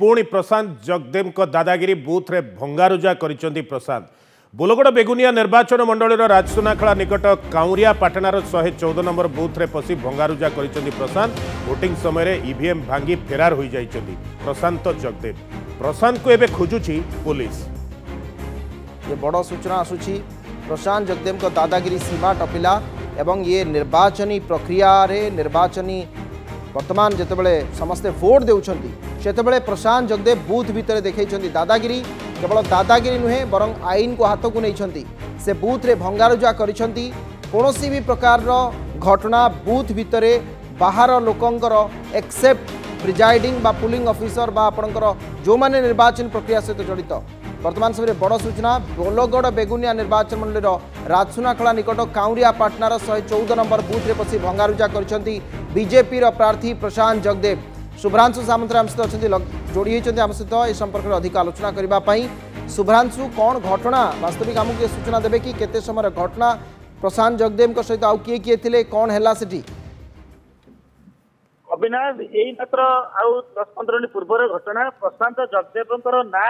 पुणी प्रशांत जगदेव को दादागिरी बूथ रे भंगारुजा करिसेंती प्रशांत। बोलगड़ बेगुनिया निर्वाचन मंडल राजसुनाखला निकट काउरिया पाटनार 114 नंबर बूथ रे पसी भंगारुजा करिसेंती प्रशांत। वोटिंग समय ईवीएम भांगी फेरार हो जाइछंती प्रशांत जगदेव। प्रशांत को एबे खोजुची पुलिस। ये बड़ सूचना आसुची प्रशांत जगदेव को दादागिरी सीमा टपिला एवं ये निर्वाचनी प्रक्रिया रे निर्वाचनी वर्तमान जितेबले समस्ते भोट देउछंती सेतेबले प्रशांत जगदेव बूथ भितर देखैछंती दादागिरी। केवल दादागिरी नुहे बरं आईन को हाथ को नहीं से बूथ रे भंगारुजा करिछंती। कोनोसी भी प्रकार घटना बूथ भितर बाहर लोकंकर एक्सेप्ट प्रिजाइडिंग बा पुलिंग ऑफिसर बा आपणकर जो माने निर्वाचन प्रक्रिया सहित जड़ित वर्तमान समय बड़ सूचना बोलगड़ बेगुनिया निर्वाचन मंडल राजसुनाखला निकट काउरिया पाटनार 114 नंबर बूथ रे पसी भंगारुजा करिछंती बीजेपी प्रार्थी प्रशांत जगदेव। शुभ्रांशु सामंतराय आम सहित अच्छे जोड़ी होती आम सहित ए संपर्क में अधिक आलोचना करने। शुभ्रांशु कौन घटना वास्तविक आमको ये सूचना देवे कि केते समय घटना प्रशांत जगदेव सहित आउ किए किए थिले कौन है सेठी? अविनाश यही मात्र आउ 10-15 दिन पूर्व घटना प्रशांत जगदेव ना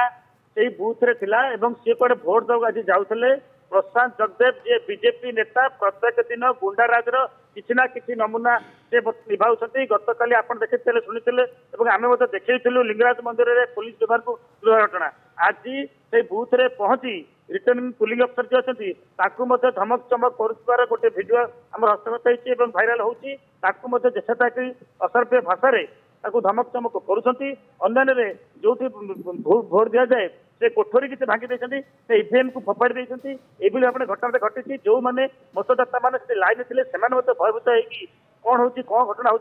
से बूथ रे थिला एवं सी कड़े भोट दब आज जाऊले। प्रशांत जगदेव जे बीजेपी नेता प्रत्येक दिन गुंडाराजर किसी ना किसी नमूना से निभाऊँ। गत काली आप देखते शुणी आम देखलु लिंगराज मंदिर में पुलिस विभाग को घटना आज से बूथ रे पहुंची रिटर्निंग पुलिंग अफसर जी अच्छा धमक चमक कर गोटे भिडियो आम हस्तगत होती भाइराल होती जेसाकी असभ्य भाषा धमक चमक कर जो भोट दि जाए से कोठरी किसी भांगी से ईवीएम को फोपाड़ी ये घटना घटी। जो मैंने मतदाता मैंने लाइन थे से भयभूत होगी कौन हो घटना हो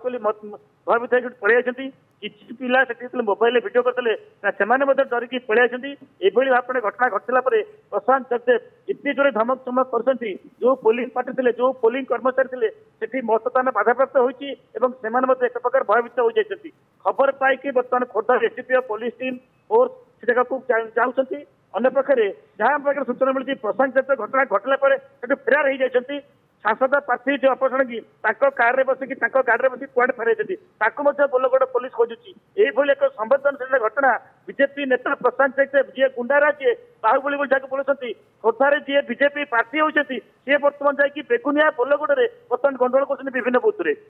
भयभूत हो पलि जाती। किसी पिला से मोबाइल भिडियो करते से डरिकी पलि जाती। भाव घटना घटला प्रशांत जगदेव इतनी जोरे धमक चमक कर जो पोलिंग पार्टी थे जो पोलिंग कर्मचारी थे मतदान बाधाप्राप्त होती एक प्रकार भयभूत हो जाती। खबर पाई बर्तमान Khordha SDPO police team force से जगह जाऊँच। अन्य पाखे जहाँ पाखे सूचना मिली प्रशांत जगदेव घटना घटला फेरार हो जाती। सांसद प्रार्थी जो अपहरण की कार बसिकी गाड़ी बस कुआड़े फेर बोलगड़ पुलिस खोजुची। यही एक संवेदनशील घटना बीजेपी नेता प्रशांत जगदेव जी गुंडारा जी बाहुबली जहाँ बोलते खोर्धार जी बीजेपी प्रार्थी होती सी बर्तमान जाकि बेगुनिया बोलगड़ में बर्तमान गंडगोल कर विभिन्न बूथ।